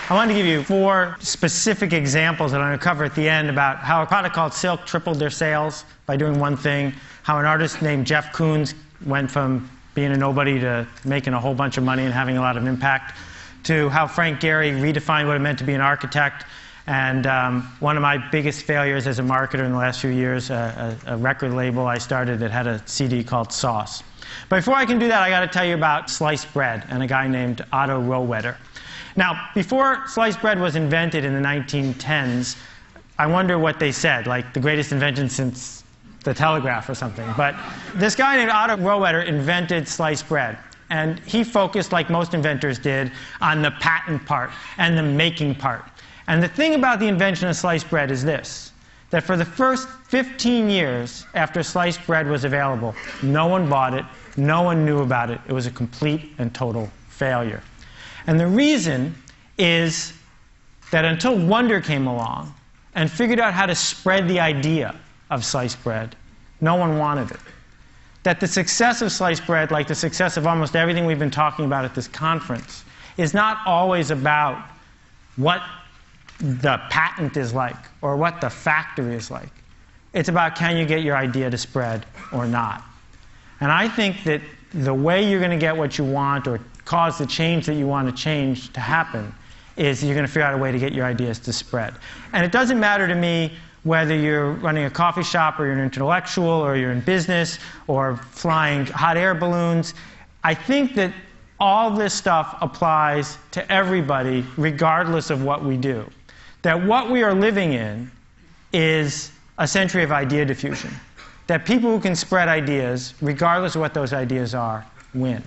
I wanted to give you 4 specific examples that I'm going to cover at the end about how a product called Silk tripled their sales by doing one thing, how an artist named Jeff Koons went from being a nobody to making a whole bunch of money and having a lot of impact, to how Frank Gehry redefined what it meant to be an architect, and one of my biggest failures as a marketer in the last few years, a record label I started that had a CD called Sauce. But before I can do that, I got to tell you about sliced bread and a guy named Otto Rohwedder. Now, before sliced bread was invented in the 1910s, I wonder what they said, like the greatest invention since the telegraph or something. But this guy named Otto Rohwedder invented sliced bread. And he focused, like most inventors did, on the patent part and the making part. And the thing about the invention of sliced bread is this, that for the first 15 years after sliced bread was available, no one bought it, no one knew about it. It was a complete and total failure. And the reason is that until Wonder came along and figured out how to spread the idea of sliced bread, no one wanted it. That the success of sliced bread, like the success of almost everything we've been talking about at this conference, is not always about what the patent is like or what the factory is like. It's about, can you get your idea to spread or not? And I think that the way you're going to get what you want or cause the change that you want to change to happen is you're going to figure out a way to get your ideas to spread. And it doesn't matter to me whether you're running a coffee shop or you're an intellectual or you're in business or flying hot air balloons. I think that all this stuff applies to everybody regardless of what we do. That what we are living in is a century of idea diffusion. That people who can spread ideas, regardless of what those ideas are, win.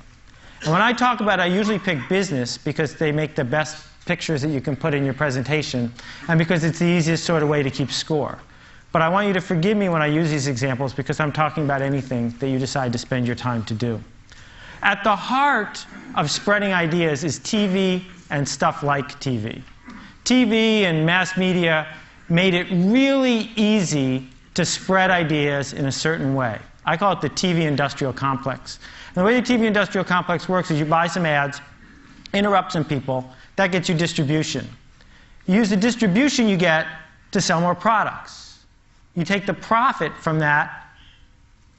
And when I talk about it, I usually pick business because they make the best pictures that you can put in your presentation and because it's the easiest sort of way to keep score. But I want you to forgive me when I use these examples because I'm talking about anything that you decide to spend your time to do. At the heart of spreading ideas is TV and stuff like TV. TV and mass media made it really easy to spread ideas in a certain way. I call it the TV industrial complex. And the way the TV industrial complex works is you buy some ads, interrupt some people, that gets you distribution. You use the distribution you get to sell more products. You take the profit from that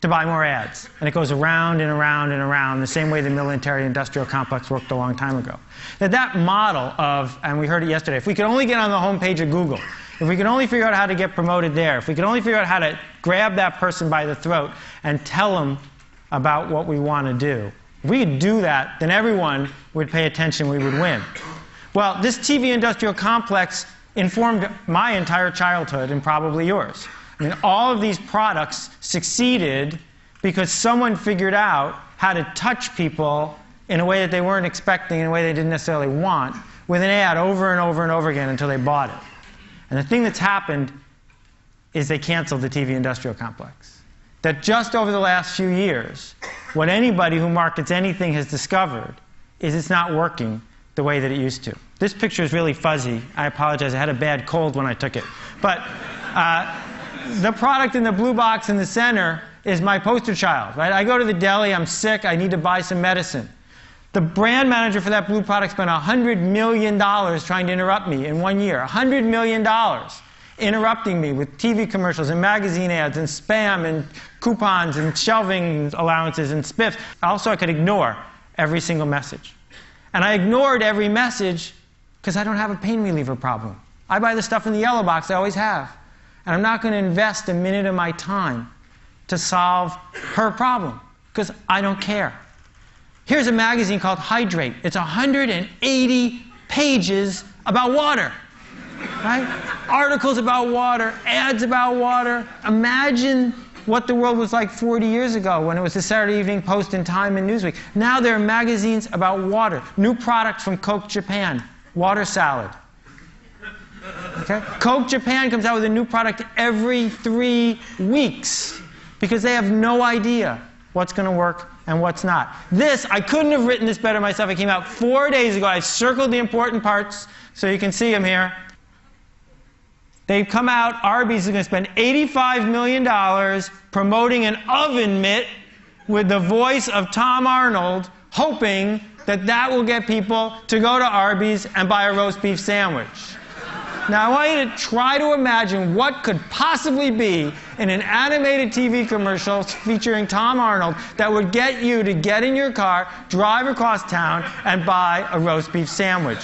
to buy more ads. And it goes around and around and around the same way the military industrial complex worked a long time ago. That model of, and we heard it yesterday, if we could only get on the homepage of Google, if we could only figure out how to get promoted there, if we could only figure out how to grab that person by the throat and tell them about what we want to do, if we could do that, then everyone would pay attention, we would win. Well, this TV industrial complex informed my entire childhood and probably yours. I mean, all of these products succeeded because someone figured out how to touch people in a way that they weren't expecting, in a way they didn't necessarily want, with an ad over and over and over again until they bought it. And the thing that's happened is they canceled the TV industrial complex. That just over the last few years, what anybody who markets anything has discovered is it's not working the way that it used to. This picture is really fuzzy. I apologize. I had a bad cold when I took it. But the product in the blue box in the center is my poster child. Right? I go to the deli. I'm sick. I need to buy some medicine. The brand manager for that blue product spent $100 million trying to interrupt me in 1 year. $100 million interrupting me with TV commercials and magazine ads and spam and coupons and shelving allowances and spiffs. Also, I could ignore every single message. And I ignored every message because I don't have a pain reliever problem. I buy the stuff in the yellow box I always have. And I'm not going to invest a minute of my time to solve her problem because I don't care. Here's a magazine called Hydrate. It's 180 pages about water. Right? Articles about water, ads about water. Imagine what the world was like 40 years ago when it was the Saturday Evening Post and Time and Newsweek. Now there are magazines about water. New product from Coke Japan, water salad. Okay? Coke Japan comes out with a new product every 3 weeks because they have no idea what's going to work and what's not. This, I couldn't have written this better myself. It came out 4 days ago. I circled the important parts so you can see them here. They've come out, Arby's is going to spend $85 million promoting an oven mitt with the voice of Tom Arnold, hoping that will get people to go to Arby's and buy a roast beef sandwich. Now, I want you to try to imagine what could possibly be in an animated TV commercial featuring Tom Arnold that would get you to get in your car, drive across town, and buy a roast beef sandwich.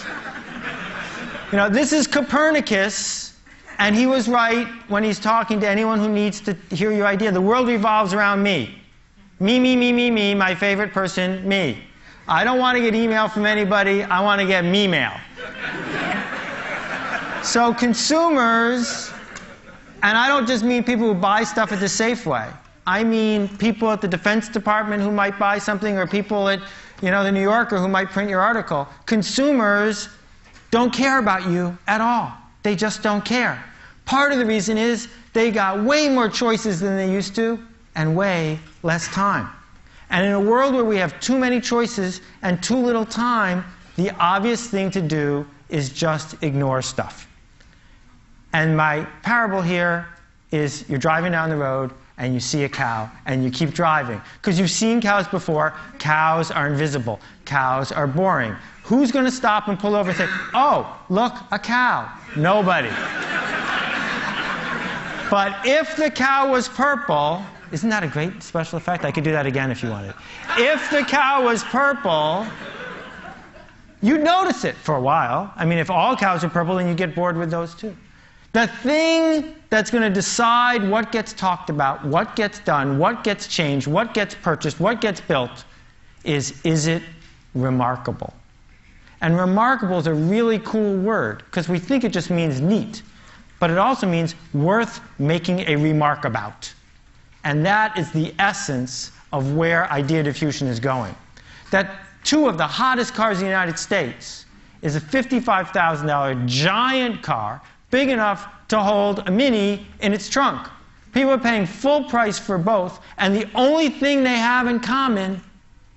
You know, this is Copernicus, and he was right when he's talking to anyone who needs to hear your idea. The world revolves around me. Me, me, me, me, me, my favorite person, me. I don't want to get email from anybody. I want to get me-mail. So consumers, and I don't just mean people who buy stuff at the Safeway. I mean people at the Defense Department who might buy something, or people at, you know, the New Yorker who might print your article. Consumers don't care about you at all. They just don't care. Part of the reason is they got way more choices than they used to and way less time. And in a world where we have too many choices and too little time, the obvious thing to do is just ignore stuff. And my parable here is you're driving down the road and you see a cow and you keep driving. Because you've seen cows before. Cows are invisible. Cows are boring. Who's going to stop and pull over and say, oh, look, a cow? Nobody. But if the cow was purple, isn't that a great special effect? I could do that again if you wanted. If the cow was purple, you'd notice it for a while. I mean, if all cows are purple, then you get bored with those too. The thing that's going to decide what gets talked about, what gets done, what gets changed, what gets purchased, what gets built, is it remarkable? And remarkable is a really cool word, because we think it just means neat. But it also means worth making a remark about. And that is the essence of where idea diffusion is going. That two of the hottest cars in the United States is a $55,000 giant car, big enough to hold a Mini in its trunk. People are paying full price for both, and the only thing they have in common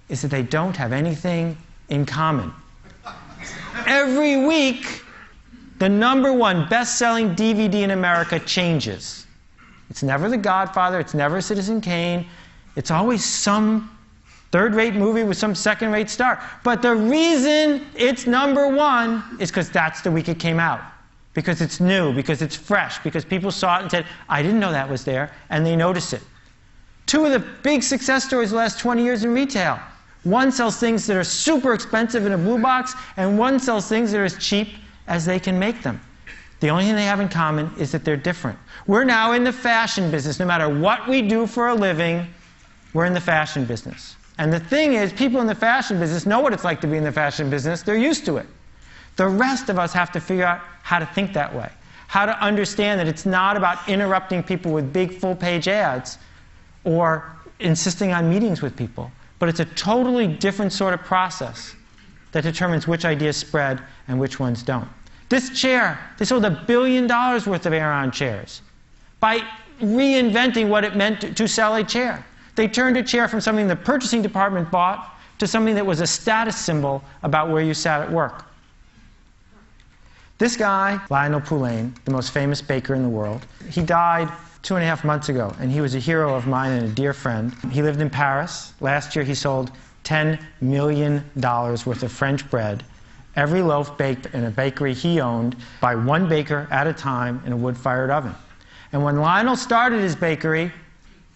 is that they don't have anything in common. Every week, the #1 best-selling DVD in America changes. It's never The Godfather, it's never Citizen Kane, it's always some third-rate movie with some second-rate star. But the reason it's #1 is because that's the week it came out. Because it's new, because it's fresh, because people saw it and said, I didn't know that was there, and they noticed it. Two of the big success stories the last 20 years in retail. One sells things that are super expensive in a blue box, and one sells things that are as cheap as they can make them. The only thing they have in common is that they're different. We're now in the fashion business. No matter what we do for a living, we're in the fashion business. And the thing is, people in the fashion business know what it's like to be in the fashion business. They're used to it. The rest of us have to figure out how to think that way, how to understand that it's not about interrupting people with big full-page ads or insisting on meetings with people, but it's a totally different sort of process that determines which ideas spread and which ones don't. This chair, they sold $1 billion worth of Aeron chairs by reinventing what it meant to sell a chair. They turned a chair from something the purchasing department bought to something that was a status symbol about where you sat at work. This guy, Lionel Poulain, the most famous baker in the world, he died 2.5 months ago, and he was a hero of mine and a dear friend. He lived in Paris. Last year he sold $10 million worth of French bread, every loaf baked in a bakery he owned by one baker at a time in a wood-fired oven. And when Lionel started his bakery,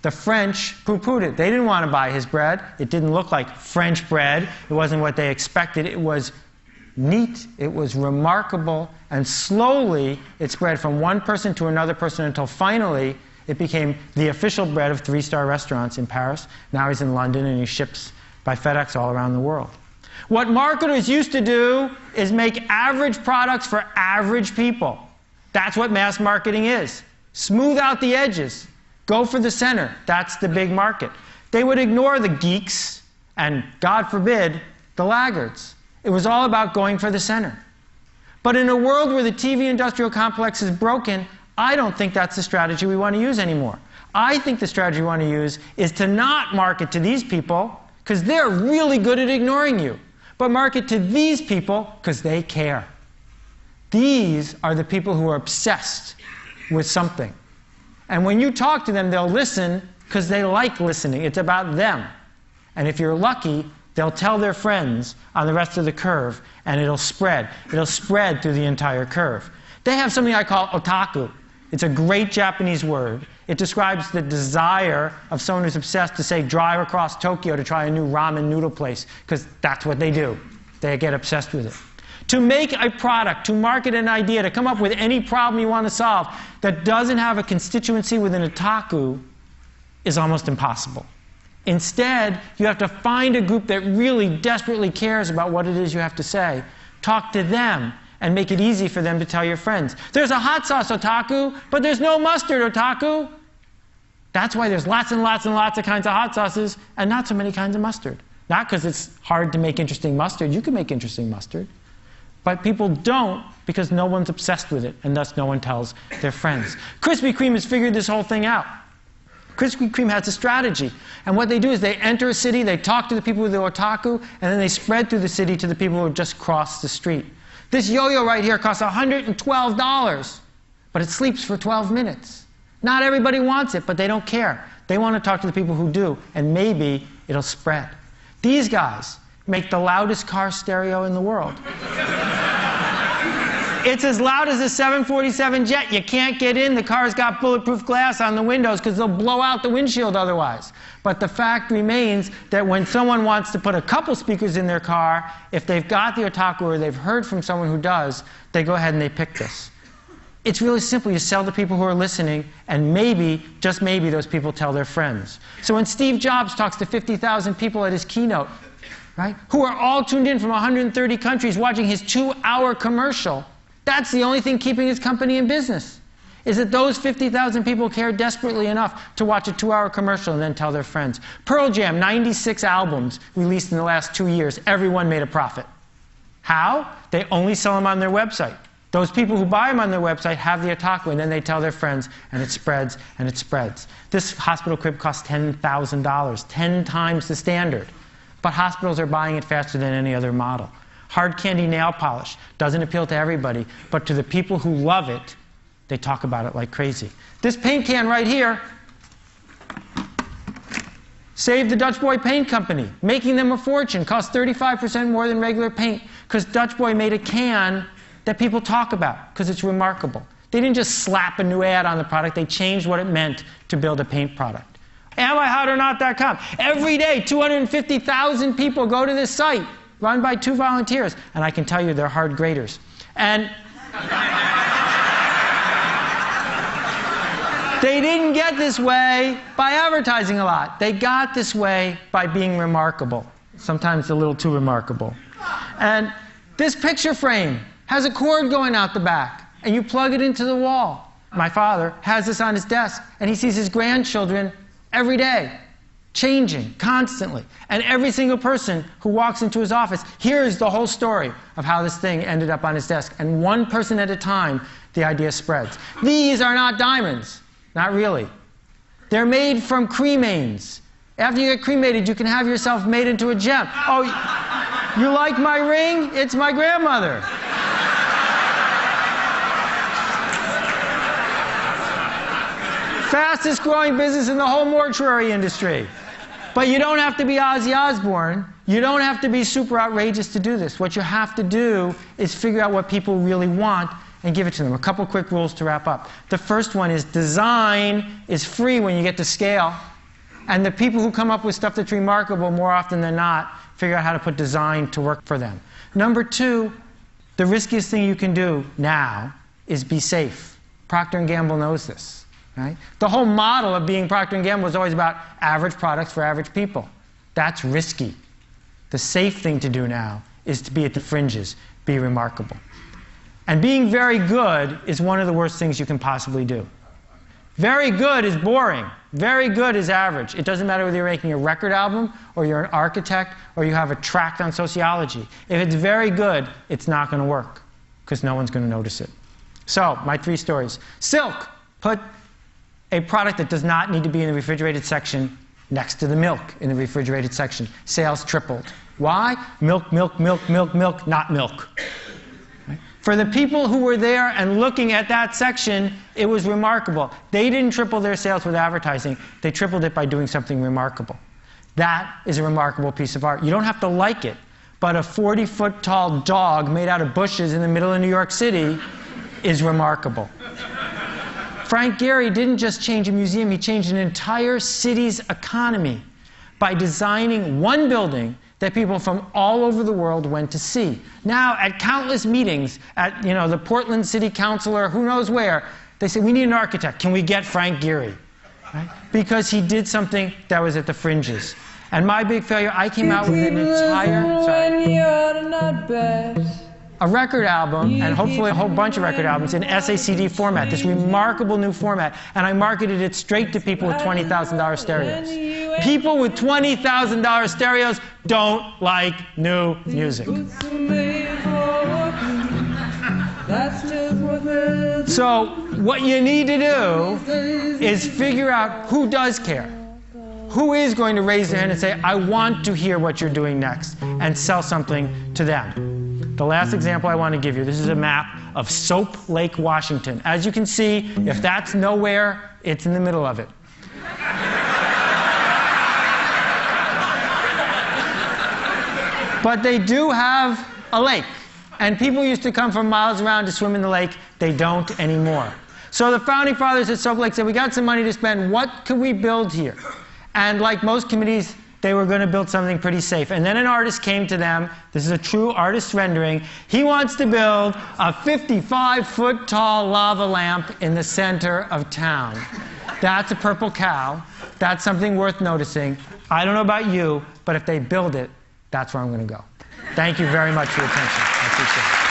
the French poo-pooed it. They didn't want to buy his bread. It didn't look like French bread. It wasn't what they expected. It was neat, it was remarkable, and slowly it spread from one person to another person until finally it became the official bread of 3-star restaurants in Paris. Now he's in London and he ships by FedEx all around the world. What marketers used to do is make average products for average people. That's what mass marketing is. Smooth out the edges. Go for the center. That's the big market. They would ignore the geeks and, God forbid, the laggards. It was all about going for the center. But in a world where the TV industrial complex is broken, I don't think that's the strategy we want to use anymore. I think the strategy we want to use is to not market to these people, because they're really good at ignoring you, but market to these people because they care. These are the people who are obsessed with something. And when you talk to them, they'll listen because they like listening. It's about them. And if you're lucky, they'll tell their friends on the rest of the curve, and it'll spread. It'll spread through the entire curve. They have something I call otaku. It's a great Japanese word. It describes the desire of someone who's obsessed to, say, drive across Tokyo to try a new ramen noodle place, because that's what they do. They get obsessed with it. To make a product, to market an idea, to come up with any problem you want to solve that doesn't have a constituency within otaku is almost impossible. Instead, you have to find a group that really desperately cares about what it is you have to say, talk to them, and make it easy for them to tell your friends. There's a hot sauce otaku, but there's no mustard otaku. That's why there's lots and lots and lots of kinds of hot sauces and not so many kinds of mustard. Not because it's hard to make interesting mustard. You can make interesting mustard. But people don't because no one's obsessed with it, and thus no one tells their friends. Krispy Kreme has figured this whole thing out. Krispy Kreme has a strategy. And what they do is they enter a city, they talk to the people with the otaku, and then they spread through the city to the people who have just crossed the street. This yo-yo right here costs $112, but it sleeps for 12 minutes. Not everybody wants it, but they don't care. They want to talk to the people who do, and maybe it'll spread. These guys make the loudest car stereo in the world. It's as loud as a 747 jet. You can't get in. The car's got bulletproof glass on the windows because they'll blow out the windshield otherwise. But the fact remains that when someone wants to put a couple speakers in their car, if they've got the otaku or they've heard from someone who does, they go ahead and they pick this. It's really simple. You sell to people who are listening, and maybe, just maybe, those people tell their friends. So when Steve Jobs talks to 50,000 people at his keynote, right, who are all tuned in from 130 countries watching his 2-hour commercial, that's the only thing keeping his company in business, is that those 50,000 people care desperately enough to watch a 2-hour commercial and then tell their friends. Pearl Jam, 96 albums released in the last 2 years. Everyone made a profit. How? They only sell them on their website. Those people who buy them on their website have the otaku, and then they tell their friends, and it spreads, and it spreads. This hospital crib costs $10,000, 10 times the standard. But hospitals are buying it faster than any other model. Hard candy nail polish doesn't appeal to everybody, but to the people who love it, they talk about it like crazy. This paint can right here saved the Dutch Boy Paint Company, making them a fortune. Cost 35% more than regular paint, because Dutch Boy made a can that people talk about, because it's remarkable. They didn't just slap a new ad on the product, they changed what it meant to build a paint product. AmIHotOrNot.com. Every day, 250,000 people go to this site, run by 2 volunteers, and I can tell you they're hard graders. And they didn't get this way by advertising a lot. They got this way by being remarkable, sometimes a little too remarkable. And this picture frame has a cord going out the back, and you plug it into the wall. My father has this on his desk, and he sees his grandchildren every day, changing constantly. And every single person who walks into his office hears the whole story of how this thing ended up on his desk. And one person at a time, the idea spreads. These are not diamonds. Not really. They're made from cremains. After you get cremated, you can have yourself made into a gem. Oh, you like my ring? It's my grandmother. Fastest growing business in the whole mortuary industry. But you don't have to be Ozzy Osbourne. You don't have to be super outrageous to do this. What you have to do is figure out what people really want and give it to them. A couple quick rules to wrap up. The first one is design is free when you get to scale. And the people who come up with stuff that's remarkable, more often than not, figure out how to put design to work for them. Number 2, the riskiest thing you can do now is be safe. Procter & Gamble knows this. Right? The whole model of being Procter & Gamble is always about average products for average people. That's risky. The safe thing to do now is to be at the fringes, be remarkable. And being very good is one of the worst things you can possibly do. Very good is boring. Very good is average. It doesn't matter whether you're making a record album, or you're an architect, or you have a tract on sociology. If it's very good, it's not going to work, because no one's going to notice it. So, my 3 stories. Silk. Put a product that does not need to be in the refrigerated section next to the milk in the refrigerated section. Sales tripled. Why? Milk, milk, milk, milk, milk, not milk. Right? For the people who were there and looking at that section, it was remarkable. They didn't triple their sales with advertising. They tripled it by doing something remarkable. That is a remarkable piece of art. You don't have to like it, but a 40-foot-tall dog made out of bushes in the middle of New York City is remarkable. Frank Gehry didn't just change a museum, he changed an entire city's economy by designing one building that people from all over the world went to see. Now, at countless meetings, at the Portland City Council or who knows where, they say, we need an architect. Can we get Frank Gehry? Right? Because he did something that was at the fringes. And my big failure, I came out with an entire, a record album, and hopefully a whole bunch of record albums in SACD format, this remarkable new format. And I marketed it straight to people with $20,000 stereos. People with $20,000 stereos don't like new music. So what you need to do is figure out who does care. Who is going to raise their hand and say, I want to hear what you're doing next, and sell something to them. The last example I want to give you, this is a map of Soap Lake, Washington. As you can see, if that's nowhere, it's in the middle of it. But they do have a lake. And people used to come from miles around to swim in the lake. They don't anymore. So the founding fathers at Soap Lake said, we got some money to spend. What could we build here? And like most committees, they were going to build something pretty safe. And then an artist came to them. This is a true artist rendering. He wants to build a 55-foot-tall lava lamp in the center of town. That's a purple cow. That's something worth noticing. I don't know about you, but if they build it, that's where I'm going to go. Thank you very much for your attention. I appreciate it.